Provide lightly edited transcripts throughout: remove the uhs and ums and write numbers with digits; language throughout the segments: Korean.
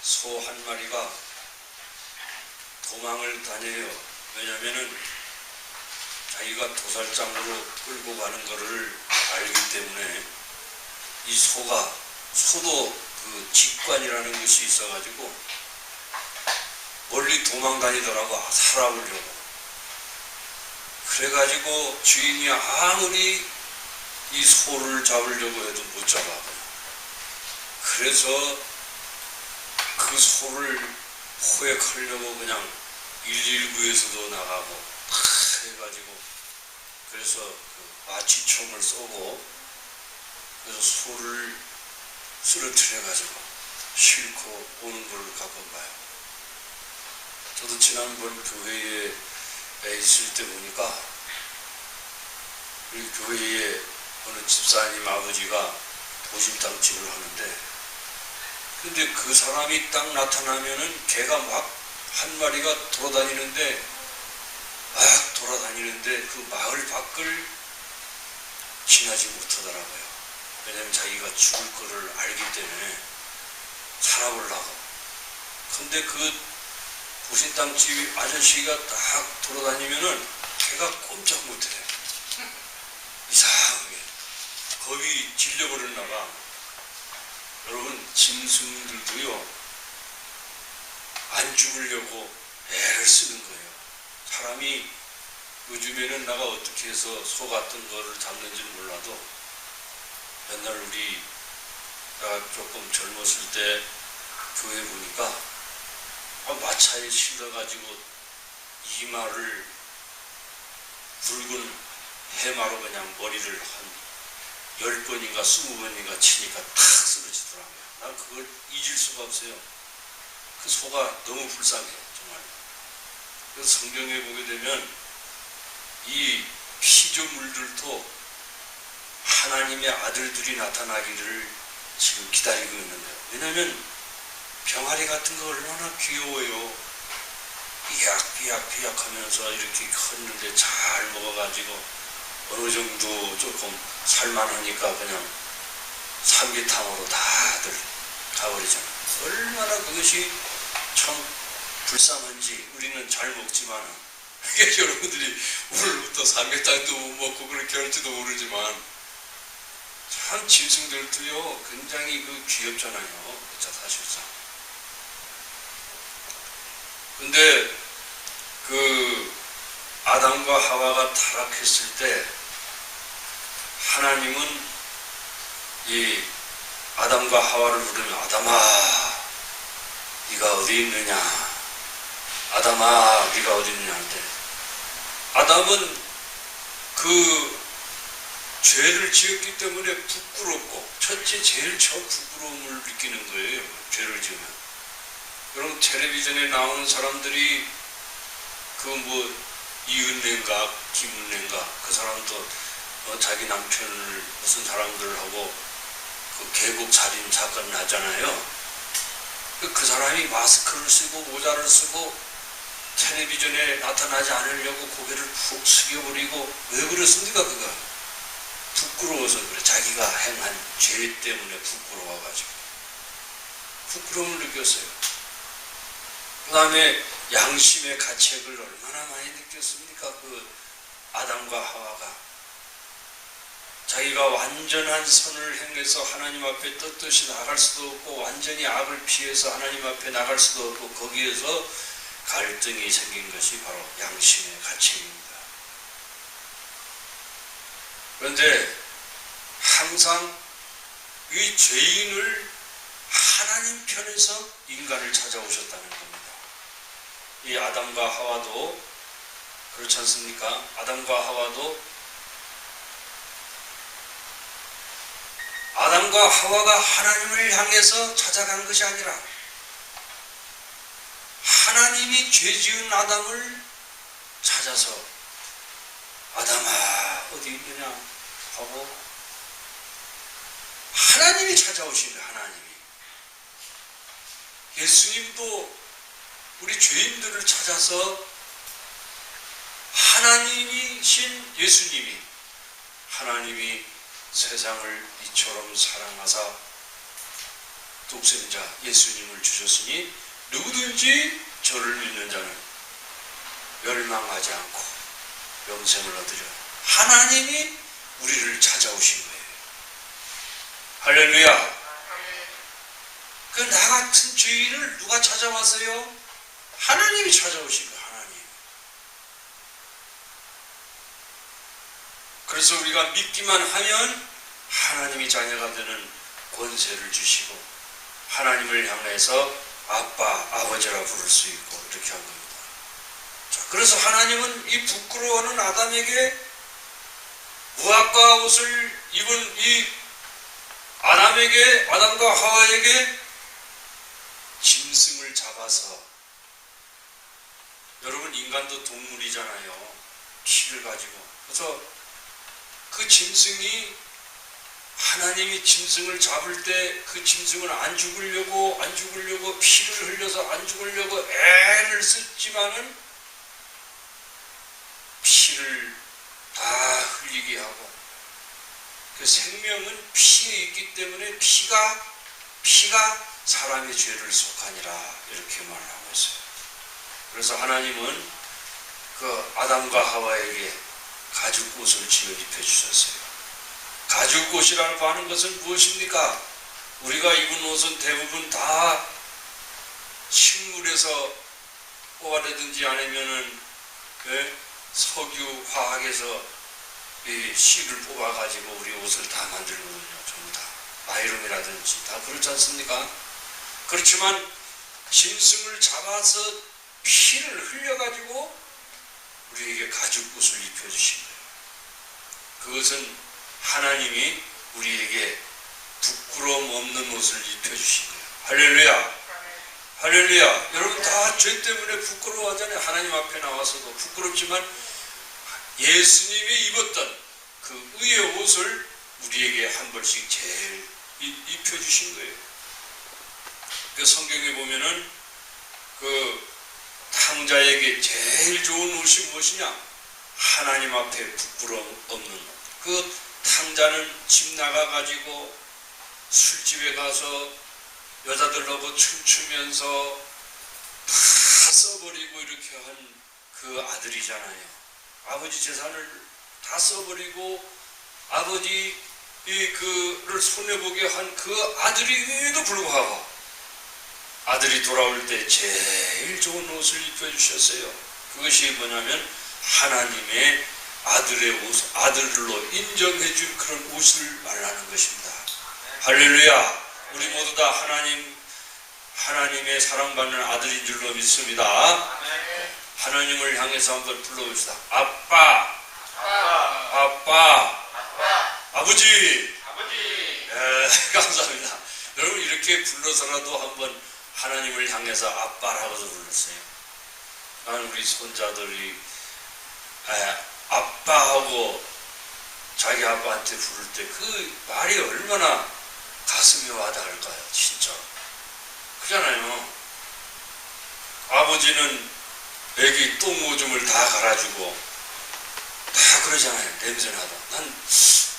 소 한 마리가 도망을 다녀요. 왜냐면은 자기가 도살장으로 끌고 가는 거를 알기 때문에 이 소도 그 직관이라는 것이 있어가지고 멀리 도망 다니더라고, 살아보려고. 그래가지고 주인이 아무리 이 소를 잡으려고 해도 못 잡아요. 그래서 그 소를 포획하려고 그냥 119에서도 나가고 해가지고, 그래서 그 마취총을 쏘고, 그래서 소를 쓰러뜨려가지고 싣고 오는 걸 가끔 봐요. 저도 지난번 교회에 있을 때 보니까 우리 교회에 어느 집사님 아버지가 보신탕집을 하는데, 근데 그 사람이 딱 나타나면은 개가 막 한 마리가 돌아다니는데 그 마을 밖을 지나지 못하더라고요. 왜냐면 자기가 죽을 거를 알기 때문에 살아보려고. 근데 그 보신탕집 아저씨가 딱 돌아다니면은 개가 꼼짝 못해. 이상하게 겁이 질려버렸나 봐. 여러분, 짐승들도요 안 죽으려고 애를 쓰는 거예요. 사람이 요즘에는 내가 어떻게 해서 소 같은 거를 잡는지는 몰라도, 맨날 내가 조금 젊었을 때 교회 보니까 마차에 실어가지고 이마를 붉은 해마로 그냥 머리를 한 10번인가 20번인가 치니까 탁 쓰러지더라고요. 난 그걸 잊을 수가 없어요. 그 소가 너무 불쌍해요, 정말. 그래서 성경에 보게 되면 이 피조물들도 하나님의 아들들이 나타나기를 지금 기다리고 있는데요. 왜냐하면 병아리 같은 거 얼마나 귀여워요. 삐약 하면서 이렇게 컸는데 잘 먹어가지고 어느 정도 조금 살만하니까 그냥 삼계탕으로 다들 가버리잖아요. 얼마나 그것이 참 불쌍한지 우리는 잘 먹지만, 여러분들이 오늘부터 삼계탕도 못 먹고 그렇게 할지도 모르지만, 참 짐승들도요 굉장히 귀엽잖아요. 그쵸, 사실상. 근데 아담과 하와가 타락했을 때 하나님은 이 아담과 하와를 부르며, 아담아 네가 어디 있느냐, 아담아 네가 어디 있느냐 할 때, 아담은 그 죄를 지었기 때문에 부끄럽고, 첫째 제일 처음 부끄러움을 느끼는 거예요. 죄를 지으면. 그럼 텔레비전에 나오는 사람들이 이은혜인가 김은혜인가 그 사람도 자기 남편을 무슨 사람들하고 계곡 살인 사건 나잖아요. 그 사람이 마스크를 쓰고 모자를 쓰고 텔레비전에 나타나지 않으려고 고개를 푹 숙여버리고, 왜 그랬습니까? 그가 부끄러워서 그래. 자기가 행한 죄 때문에 부끄러워가지고 부끄러움을 느꼈어요. 그 다음에 양심의 가책을 얼마나 많이 느꼈습니까? 아담과 하와가 자기가 완전한 선을 행해서 하나님 앞에 떳떳이 나갈 수도 없고, 완전히 악을 피해서 하나님 앞에 나갈 수도 없고, 거기에서 갈등이 생긴 것이 바로 양심의 가책입니다. 그런데 항상 이 죄인을 하나님 편에서 인간을 찾아오셨다는 겁니다. 이 아담과 하와도 그렇지 않습니까? 아담과 하와가 하나님을 향해서 찾아간 것이 아니라 하나님이 죄 지은 아담을 찾아서, 아담아 어디 있느냐 하고 하나님이 찾아오신 거예요. 하나님이. 예수님도 우리 죄인들을 찾아서 하나님이신 예수님이, 하나님이 세상을 이처럼 사랑하사 독생자 예수님을 주셨으니 누구든지 저를 믿는 자는 멸망하지 않고 영생을 얻으려 하나님이 우리를 찾아오신 거예요. 할렐루야. 그 나 같은 죄인을 누가 찾아왔어요? 하나님이 찾아오신 거예요. 하나님. 그래서 우리가 믿기만 하면 하나님이 자녀가 되는 권세를 주시고 하나님을 향해서 아빠, 아버지라 부를 수 있고 이렇게 한 겁니다. 자, 그래서 하나님은 이 부끄러워하는 아담에게 무화과 옷을 입은 이 아담과 하와에게 짐승을 잡아서, 여러분 인간도 동물이잖아요. 피를 가지고. 그래서 그 짐승이, 하나님이 짐승을 잡을 때 그 짐승은 안 죽으려고 피를 흘려서 안 죽으려고 애를 썼지만은 피를 다 흘리게 하고, 그 생명은 피에 있기 때문에 피가 사람의 죄를 속하니라 이렇게 말하고 있어요. 그래서 하나님은 그 아담과 하와에게 가죽옷을 지어 입혀 주셨어요. 가죽옷이라고 하는 것은 무엇입니까? 우리가 입은 옷은 대부분 다 식물에서 뽑아내든지 아니면은 석유 화학에서 이 실을 뽑아가지고 우리 옷을 다 만들거든요. 전부 다 나이론이라든지 다 그렇지 않습니까? 그렇지만 짐승을 잡아서 피를 흘려가지고 우리에게 가죽옷을 입혀주신 거예요. 그것은 하나님이 우리에게 부끄러움 없는 옷을 입혀주신 거예요. 할렐루야. 할렐루야. 여러분 다 죄 때문에 부끄러워하잖아요. 하나님 앞에 나와서도 부끄럽지만 예수님이 입었던 그 의의 옷을 우리에게 한 벌씩 제일 입혀주신 거예요. 그 성경에 보면은 그 탕자에게 제일 좋은 옷이 무엇이냐? 하나님 앞에 부끄러움 없는 옷. 그 탕자는 집 나가가지고 술집에 가서 여자들하고 춤추면서 다 써버리고 이렇게 한 그 아들이잖아요. 아버지 재산을 다 써버리고 아버지 그를 손해보게 한 그 아들임에도 불구하고 아들이 돌아올 때 제일 좋은 옷을 입혀주셨어요. 그것이 뭐냐면 하나님의 아들의 옷, 아들로 인정해준 그런 옷을 말하는 것입니다. 할렐루야. 우리 모두 다 하나님의 사랑받는 아들인 줄로 믿습니다. 하나님을 향해서 한번 불러봅시다. 아빠, 아버지. 감사합니다. 여러분 이렇게 불러서라도 한번 하나님을 향해서 아빠라고도 불렀어요. 나는 우리 손자들이 아빠하고 자기 아빠한테 부를 때 그 말이 얼마나 가슴에 와닿을까요? 진짜. 그잖아요. 아버지는 애기 똥오줌을 다 갈아주고 다 그러잖아요. 냄새나다. 난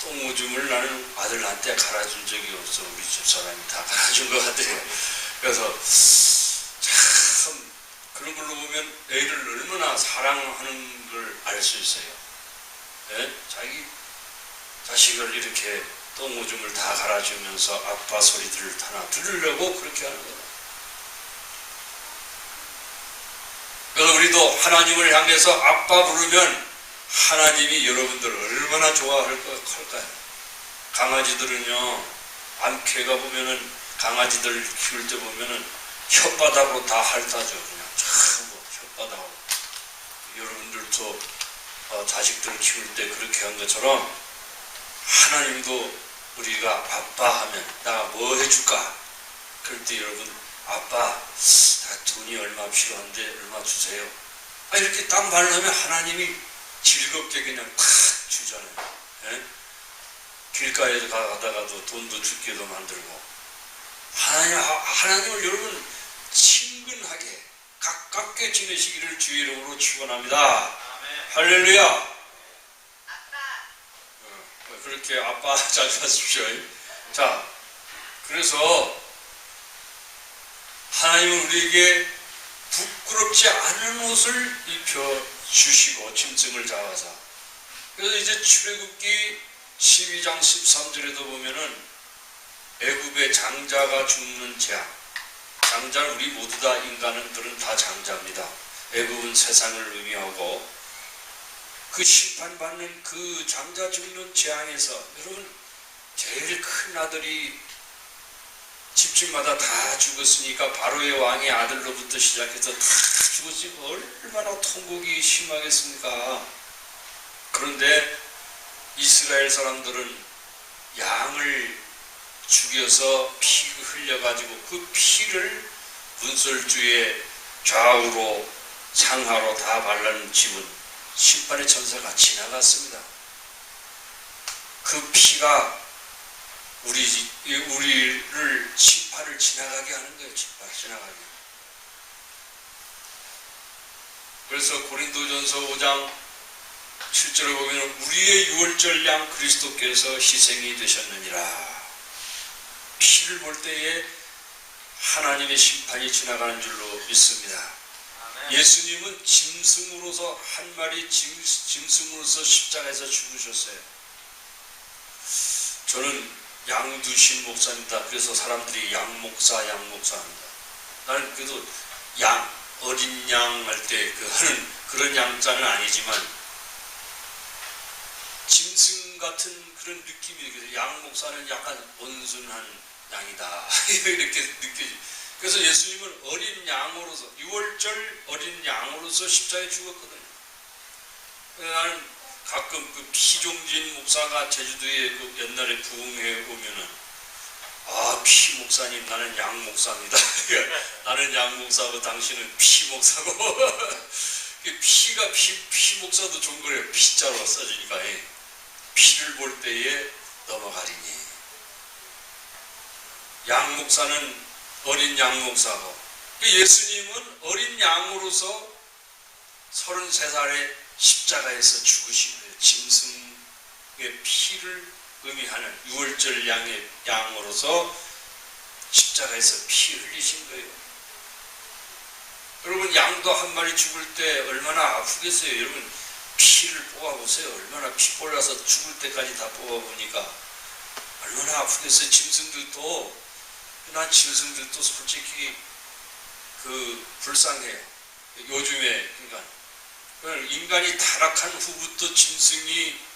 똥오줌을 나는 아들한테 갈아준 적이 없어. 우리 집사람이 다 갈아준 것 같아요. 그래서 참 그런 걸로 보면 애를 얼마나 사랑하는 걸 알 수 있어요. 네? 자기 자식을 이렇게 똥오줌을 다 갈아주면서 아빠 소리들을 하나 들으려고 그렇게 하는 거예요. 그래서 우리도 하나님을 향해서 아빠 부르면 하나님이 여러분들 얼마나 좋아할까요? 강아지들은요, 암캐가 보면은 강아지들 키울 때 보면은 혓바닥으로 다 핥아줘. 그냥 전부 혓바닥으로. 여러분들도 자식들 키울 때 그렇게 한 것처럼 하나님도 우리가 아빠 하면 나 뭐 해줄까? 그럴 때 여러분 아빠 돈이 얼마 필요한데 얼마 주세요. 이렇게 딱 말하면 하나님이 즐겁게 그냥 탁 주잖아요. 예? 길가에 가다가도 돈도 줄게도 만들고 하나님을 여러분 친근하게 가깝게 지내시기를 주의 이름으로 축원합니다. 할렐루야. 아빠. 그렇게 아빠 잘 하십시오. 자, 그래서 하나님은 우리에게 부끄럽지 않은 옷을 입혀 주시고 짐승을 잡아서, 그래서 이제 출애굽기 12장 13절에도 보면은 애굽의 장자가 죽는 재앙, 장자는 우리 모두 다 인간들은 다 장자입니다. 애굽은 세상을 의미하고 그 심판받는 그 장자 죽는 재앙에서 여러분 제일 큰 아들이 집집마다 다 죽었으니까 바로의 왕의 아들로부터 시작해서 다 죽었으면 얼마나 통곡이 심하겠습니까? 그런데 이스라엘 사람들은 양을 죽여서 피 흘려가지고 그 피를 문설주에 좌우로 상하로 다 바른 집은 심판의 천사가 지나갔습니다. 그 피가 우리를 심판을 지나가게 하는 거예요. 지나가게. 그래서 고린도전서 5장 7절에 보면 우리의 유월절 양 그리스도께서 희생이 되셨느니라. 피를 볼 때에 하나님의 심판이 지나가는 줄로 믿습니다. 아멘. 예수님은 짐승으로서 한 마리 짐승으로서 십자가에서 죽으셨어요. 저는 양두신 목사입니다. 그래서 사람들이 양목사 합니다. 나는 그래도 어린 양 할 때 하는 그런 양자는 아니지만 짐승 같은 그런 느낌이, 양 목사는 약간 온순한 양이다 이렇게 느껴지. 그래서 예수님은 어린 양으로서 유월절 어린 양으로서 십자가에 죽었거든요. 나는 가끔 그 피종진 목사가 제주도에 그 옛날에 부흥회 오면은 피 목사님 나는 양 목사입니다. 나는 양 목사고 당신은 피 목사고 피가 피 목사도 좋은 거예요. 피자로 써지니까 피를 볼 때에 넘어가리니. 양 목사는 어린 양 목사고 예수님은 어린 양으로서 33살에 십자가에서 죽으신 거예요. 짐승의 피를 의미하는 유월절 양의 양으로서 십자가에서 피 흘리신 거예요. 여러분 양도 한 마리 죽을 때 얼마나 아프겠어요. 여러분 피를 뽑아보세요. 얼마나 피 골라서 죽을 때까지 다 뽑아보니까 얼마나 아프겠어요. 짐승들도 솔직히 불쌍해요. 요즘에 인간이 타락한 후부터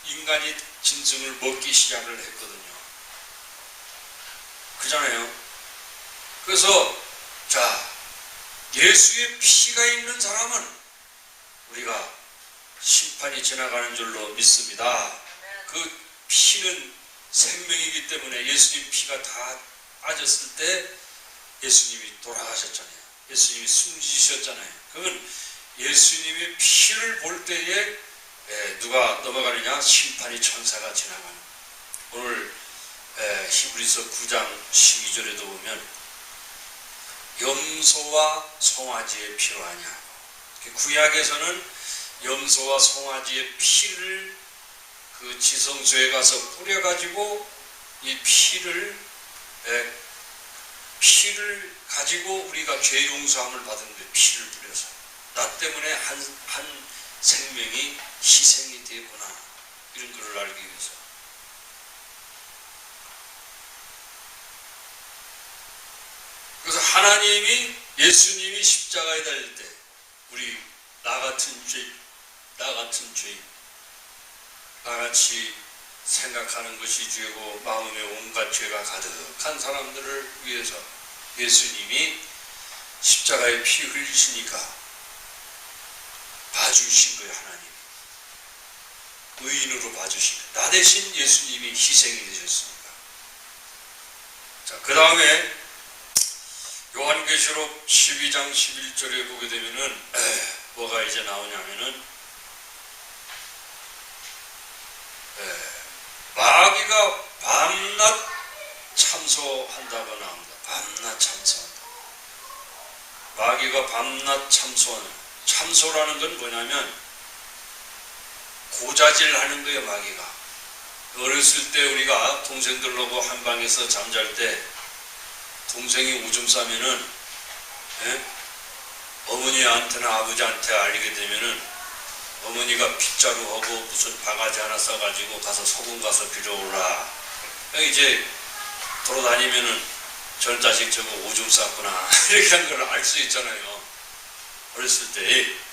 인간이 짐승을 먹기 시작을 했거든요. 그잖아요. 그래서 예수의 피가 있는 사람은 우리가 심판이 지나가는 줄로 믿습니다. 그 피는 생명이기 때문에 예수님 피가 다 빠졌을 때 예수님이 돌아가셨잖아요. 예수님이 숨지셨잖아요. 그러면 예수님의 피를 볼 때에 누가 넘어가느냐? 심판의 천사가 지나가는. 오늘 히브리서 9장 12절에도 보면 염소와 송아지의 피로 하냐. 구약에서는 염소와 송아지의 피를 그 지성소에 가서 뿌려가지고 이 피를 가지고 우리가 죄 용서함을 받은 거예요. 피를 뿌려서. 나 때문에 한 생명이 희생이 되구나. 이런 것을 알기 위해서. 그래서 예수님이 십자가에 달릴 때 나 같은 죄인, 나같이 생각하는 것이 죄고 마음에 온갖 죄가 가득한 사람들을 위해서 예수님이 십자가에 피 흘리시니까 봐주신 거예요. 하나님 의인으로 봐주신 거예요. 나 대신 예수님이 희생이 되셨습니다. 그 다음에 요한계시록 12장 11절에 보게 되면은 뭐가 이제 나오냐면은 마귀가 밤낮 참소한다고 나옵니다. 밤낮 참소한다. 마귀가 밤낮 참소하는. 참소라는 건 뭐냐면 고자질 하는 거예요. 마귀가. 어렸을 때 우리가 동생들하고 한 방에서 잠잘 때 동생이 오줌 싸면은 예? 어머니한테나 아버지한테 알리게 되면은 어머니가 빗자루하고 무슨 바가지 하나 써가지고 가서 소금 가서 빌어오라. 이제 돌아다니면은 전 자식 저거 오줌 쌌구나 이렇게 한 걸 알 수 있잖아요. 어렸을 때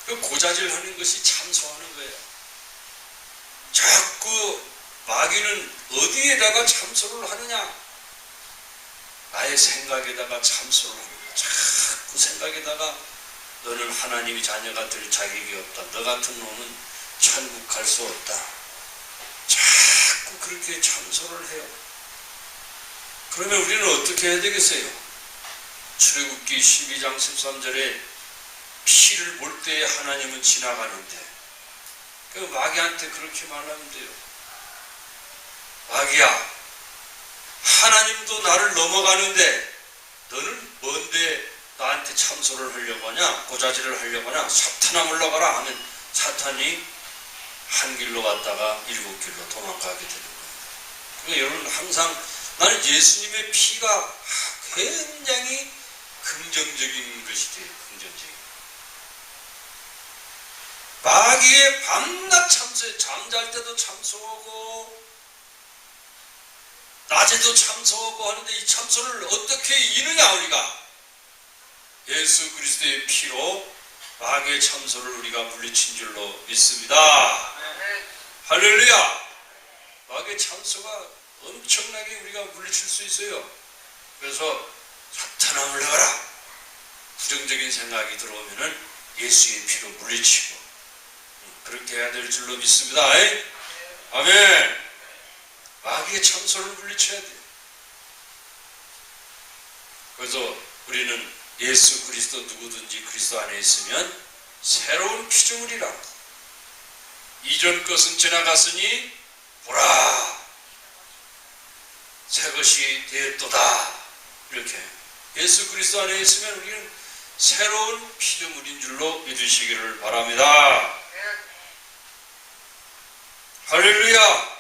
그 고자질 하는 것이 참소하는 거예요. 자꾸 마귀는 어디에다가 참소를 하느냐? 나의 생각에다가 참소를 하는 거야. 자꾸 생각에다가 너는 하나님의 자녀가 될 자격이 없다. 너 같은 놈은 천국 갈 수 없다. 자꾸 그렇게 참소를 해요. 그러면 우리는 어떻게 해야 되겠어요? 출애굽기 12장 13절에 피를 볼 때에 하나님은 지나가는데 그 마귀한테 그렇게 말하면 돼요. 마귀야, 하나님도 나를 넘어가는데 너는 뭔데 나한테 참소를 하려고 하냐? 고자질을 하려고 하냐? 사탄아 물러가라 하면 사탄이 한 길로 갔다가 7길로 도망가게 되는 거예요. 그러니까 여러분 항상 나는 예수님의 피가 굉장히 긍정적인 것이 돼요. 긍정적인. 마귀의 밤낮 참소해. 잠잘 때도 참소하고 낮에도 참소하고 하는데 이 참소를 어떻게 이기느냐 우리가? 예수 그리스도의 피로 마귀의 참소를 우리가 물리친 줄로 믿습니다. 할렐루야! 마귀의 참소가 엄청나게 우리가 물리칠 수 있어요. 그래서 사탄아 물러가라. 부정적인 생각이 들어오면은 예수의 피로 물리치고 그렇게 해야 될 줄로 믿습니다. 아멘. 마귀의 참소를 물리쳐야 돼요. 그래서 우리는 예수 그리스도 누구든지 그리스도 안에 있으면 새로운 피조물이라. 이전 것은 지나갔으니 보라 새 것이 되었도다. 이렇게 예수 그리스도 안에 있으면 우리는 새로운 피조물인 줄로 믿으시기를 바랍니다. 할렐루야.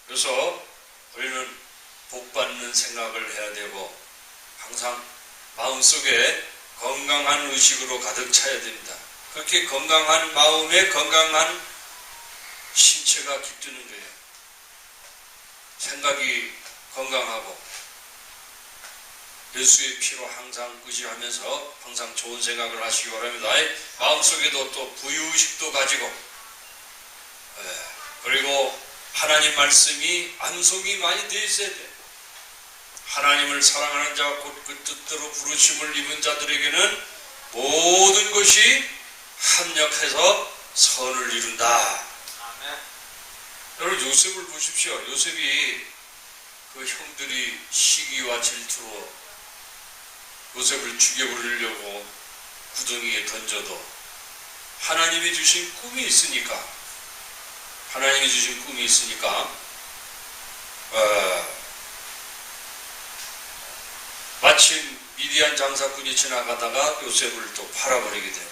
그래서 우리는 복받는 생각을 해야 되고 항상 마음속에 건강한 의식으로 가득 차야 됩니다. 그렇게 건강한 마음에 건강한 신체가 깃드는 거예요. 생각이 건강하고 예수의 피로 항상 의지하면서 항상 좋은 생각을 하시기 바랍니다. 마음속에도 또 부유의식도 가지고 그리고 하나님 말씀이 암송이 많이 되어 있어야 돼. 하나님을 사랑하는 자와 곧 그 뜻대로 부르심을 입은 자들에게는 모든 것이 합력해서 선을 이룬다. 아멘. 여러분 요셉을 보십시오. 요셉이 그 형들이 시기와 질투로 요셉을 죽여버리려고 구덩이에 던져도 하나님이 주신 꿈이 있으니까 마침 미디안 장사꾼이 지나가다가 요셉을 또 팔아버리게 돼요.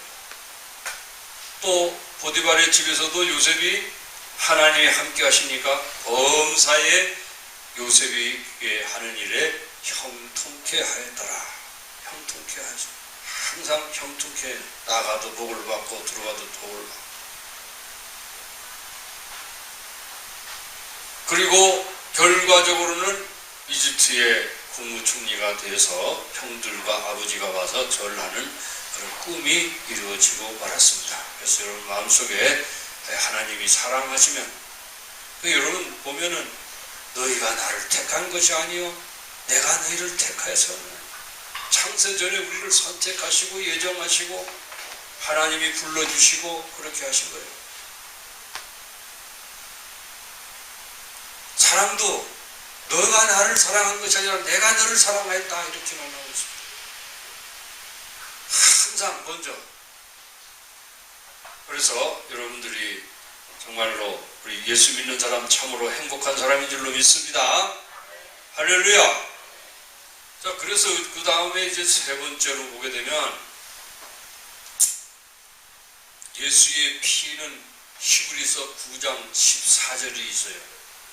또 보디발의 집에서도 요셉이 하나님이 함께 하시니까 범사에 요셉이 하는 일에 형통케 하였더라. 형통케 하죠. 항상 형통케 나가도 복을 받고 들어가도 복을 받고. 그리고 결과적으로는 이집트의 국무총리가 되어서 형들과 아버지가 와서 절하는 그런 꿈이 이루어지고 말았습니다. 그래서 여러분 마음속에 하나님이 사랑하시면 여러분 보면은 너희가 나를 택한 것이 아니요 내가 너희를 택하여서 창세전에 우리를 선택하시고 예정하시고 하나님이 불러주시고 그렇게 하신 거예요. 사랑도 너가 나를 사랑한 것이 아니라 내가 너를 사랑하였다 이렇게 말하고 있습니다. 항상 먼저. 그래서 여러분들이 정말로 우리 예수 믿는 사람 참으로 행복한 사람인 줄로 믿습니다. 할렐루야. 자, 그래서 그 다음에 이제 세 번째로 보게 되면 예수의 피는 히브리서 9장 14절이 있어요.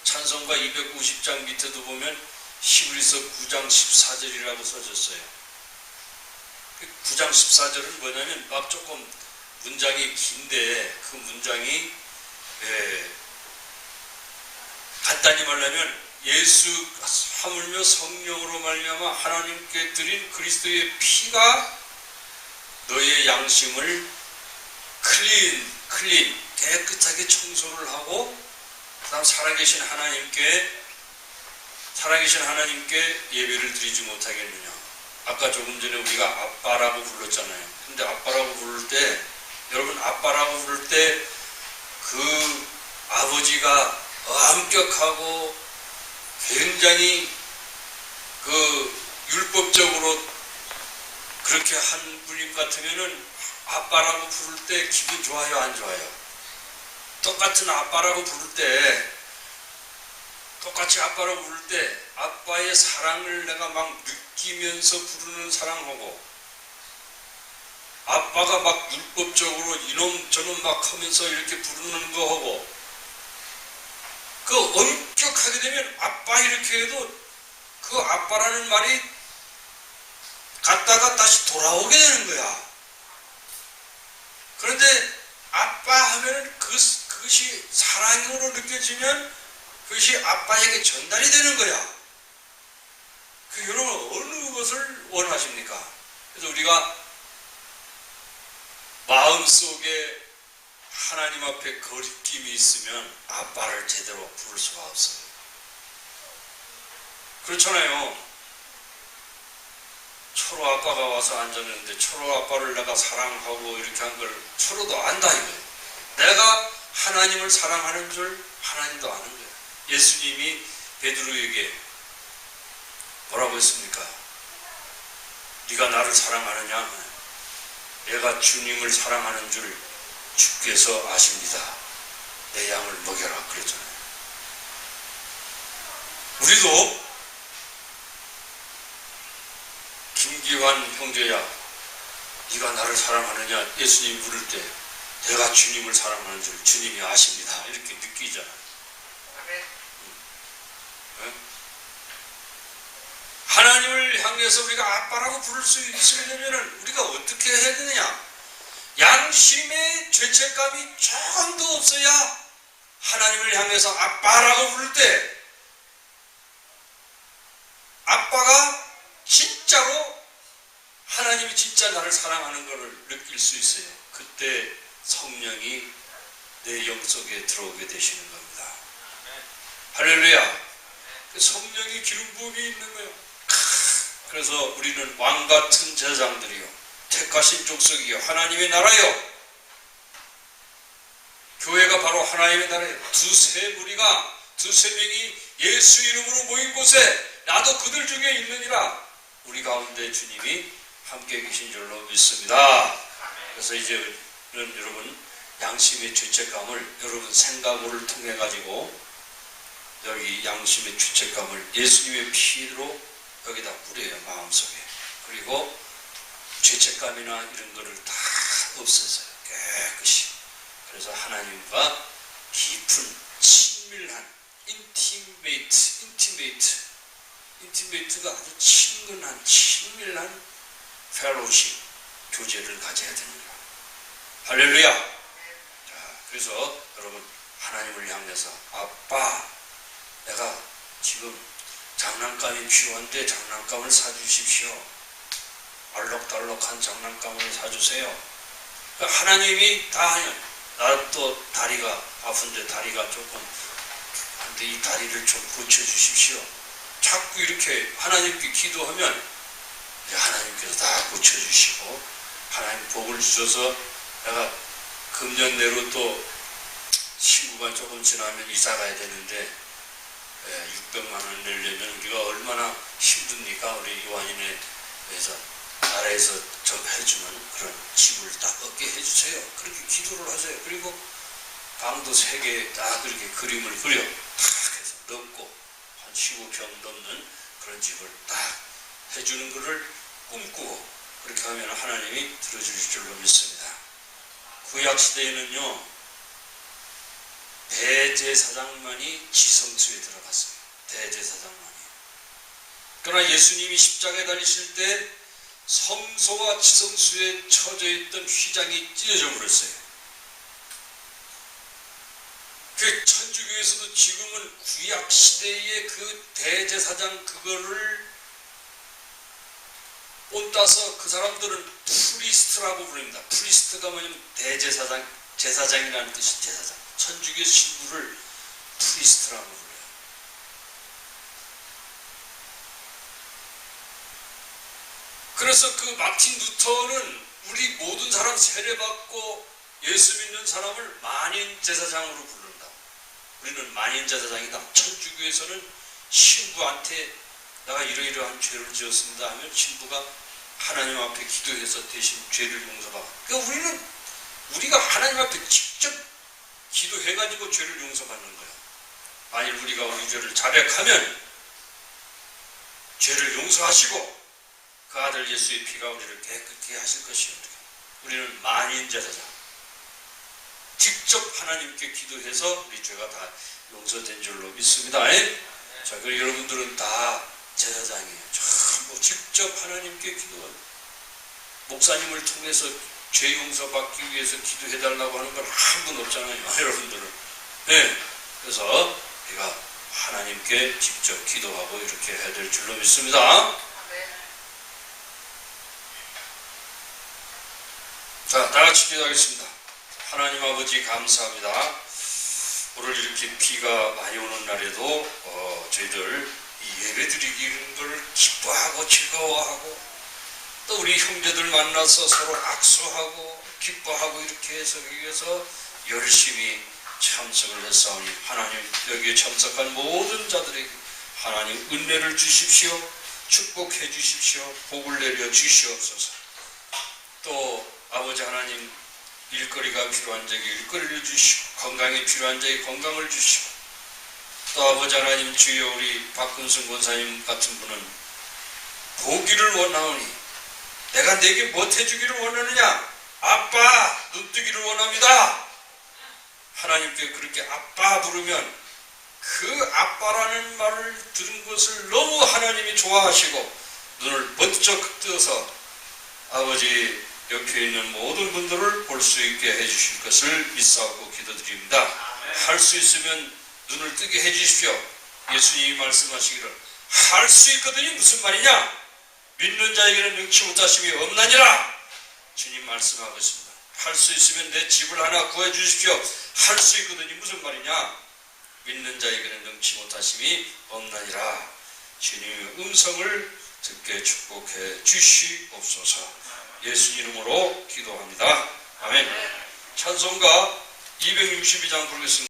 찬송가 250장 밑에도 보면 히브리서 9장 14절이라고 써졌어요. 9장 14절은 뭐냐면 막 조금 문장이 긴데 그 문장이 간단히 말하면 예수 하물며 성령으로 말미암아 하나님께 드린 그리스도의 피가 너의 양심을 클린 깨끗하게 청소를 하고 그다음 살아계신 하나님께 예배를 드리지 못하겠느냐. 아까 조금 전에 우리가 아빠라고 불렀잖아요. 근데 아빠라고 부를 때 여러분 아빠라고 부를 때 그 아버지가 엄격하고 굉장히 그 율법적으로 그렇게 한 분님 같으면은 아빠라고 부를 때 기분 좋아요, 안 좋아요? 똑같이 아빠라고 부를 때 아빠의 사랑을 내가 막 느끼면서 부르는 사랑하고 아빠가 막 율법적으로 이놈 저놈 막 하면서 이렇게 부르는 거 하고 그 엄격하게 되면 아빠 이렇게 해도 그 아빠라는 말이 갔다가 다시 돌아오게 되는 거야. 그런데 아빠 하면은 그것이 사랑으로 느껴지면 그것이 아빠에게 전달이 되는 거야. 여러분 어느 것을 원하십니까? 그래서 우리가 마음속에 하나님 앞에 거리낌이 있으면 아빠를 제대로 부를 수가 없어요. 그렇잖아요. 초로 아빠가 와서 앉았는데 초로 아빠를 내가 사랑하고 이렇게 한 걸 초로도 안다 이거예요. 내가 하나님을 사랑하는 줄 하나님도 아는 거예요. 예수님이 베드로에게 뭐라고 했습니까? 네가 나를 사랑하느냐? 내가 주님을 사랑하는 줄 주께서 아십니다. 내 양을 먹여라 그랬잖아요. 우리도 김기환 형제야 네가 나를 사랑하느냐 예수님이 물을 때 내가 주님을 사랑하는 줄 주님이 아십니다. 이렇게 느끼잖아요. 하나님을 향해서 우리가 아빠라고 부를 수 있으려면 우리가 어떻게 해야 되느냐? 양심의 죄책감이 조금도 없어야 하나님을 향해서 아빠라고 부를 때 아빠가 진짜로 하나님이 진짜 나를 사랑하는 것을 느낄 수 있어요. 그때 성령이 내 영속에 들어오게 되시는 겁니다. 할렐루야. 성령의 기름 부음이 있는 거예요. 그래서 우리는 왕같은 제사장들이요 택하신 족속이요 하나님의 나라요. 교회가 바로 하나님의 나라예요. 두세 명이 예수 이름으로 모인 곳에 나도 그들 중에 있느니라. 우리 가운데 주님이 함께 계신 줄로 믿습니다. 그래서 이제는 여러분 양심의 죄책감을 여러분 생각을 통해 가지고 여기 양심의 죄책감을 예수님의 피로 여기다 뿌려요. 마음속에. 그리고 죄책감이나 이런 거를 다 없애서요. 깨끗이. 그래서 하나님과 깊은 친밀한 인티메이트가 아주 친근한 친밀한 펠로십 교제를 가져야 되는 거야. 할렐루야. 자, 그래서 여러분 하나님을 향해서 아빠 내가 지금 장난감이 필요한데 장난감을 사주십시오. 알록달록한 장난감을 사주세요. 그러니까 하나님이 다 나도 다리가 아픈데 다리가 조금 한데 이 다리를 좀 고쳐주십시오. 자꾸 이렇게 하나님께 기도하면 하나님께서 다 고쳐주시고 하나님 복을 주셔서 내가 금년 내로 또 친구가 조금 지나면 이사 가야 되는데 600만 원 내려면 우리가 얼마나 힘듭니까? 우리 요한이네에서 나라에서 좀 해주는 그런 집을 딱 얻게 해주세요. 그렇게 기도를 하세요. 그리고 방도 3개 딱 그렇게 그림을 그려 딱 해서 넘고 한 15평 넘는 그런 집을 딱 해주는 것을 꿈꾸고 그렇게 하면 하나님이 들어주실 줄로 믿습니다. 구약시대에는요 대제사장만이 지성소에 들어갔어요. 대제사장만이. 그러나 예수님이 십자가에 달리실 때 성소와 지성소에 처져 있던 휘장이 찢어져 버렸어요. 그 천주교에서도 지금은 구약 시대의 그 대제사장 그거를 본따서 그 사람들은 프리스트라고 부릅니다. 프리스트가 뭐냐면 대제사장, 제사장이라는 뜻이 제사장. 천주교 신부를 프리스트라고 불러요. 그래서 그 마틴 루터는 우리 모든 사람 세례받고 예수 믿는 사람을 만인 제사장으로 부른다. 우리는 만인 제사장이다. 천주교에서는 신부한테 내가 이러이러한 죄를 지었습니다 하면 신부가 하나님 앞에 기도해서 대신 죄를 용서받아. 그러니까 우리가 하나님 앞에 직접 기도해가지고 죄를 용서받는 거야. 만일 우리가 우리 죄를 자백하면 죄를 용서하시고 그 아들 예수의 피가 우리를 깨끗게 하실 것이요. 우리는 만인 제사장. 직접 하나님께 기도해서 우리 죄가 다 용서된 줄로 믿습니다. 자, 그리고 여러분들은 다 제사장이에요. 전부 직접 하나님께 기도하고 목사님을 통해서 죄 용서받기 위해서 기도해달라고 하는 건 한 분 없잖아요. 여러분들은. 네. 그래서 우리가 하나님께 직접 기도하고 이렇게 해야 될 줄로 믿습니다. 자, 다 같이 기도하겠습니다. 하나님 아버지 감사합니다. 오늘 이렇게 비가 많이 오는 날에도 저희들 이 예배 드리는 걸 기뻐하고 즐거워하고 또 우리 형제들 만나서 서로 악수하고 기뻐하고 이렇게 해서 여기에서 열심히 참석을 했사오니 하나님 여기에 참석한 모든 자들에게 하나님 은혜를 주십시오. 축복해 주십시오. 복을 내려 주시옵소서. 또 아버지 하나님 일거리가 필요한 자에게 일거리를 주시고 건강이 필요한 자에게 건강을 주시고 또 아버지 하나님 주여 우리 박근순 권사님 같은 분은 보기를 원하오니 내가 내게 못해주기를 원하느냐? 아빠 눈뜨기를 원합니다. 하나님께 그렇게 아빠 부르면 그 아빠라는 말을 들은 것을 너무 하나님이 좋아하시고 눈을 번쩍 뜨어서 아버지 옆에 있는 모든 분들을 볼 수 있게 해주실 것을 믿사오고 기도드립니다. 할 수 있으면 눈을 뜨게 해주십시오. 예수님이 말씀하시기를 할 수 있거든요. 무슨 말이냐? 믿는 자에게는 능치 못하심이 없나니라. 주님 말씀하고 있습니다. 할 수 있으면 내 집을 하나 구해주십시오. 할 수 있거든요. 무슨 말이냐? 믿는 자에게는 능치 못하심이 없나니라. 주님의 음성을 듣게 축복해 주시옵소서. 예수 이름으로 기도합니다. 아멘. 찬송가 262장 부르겠습니다.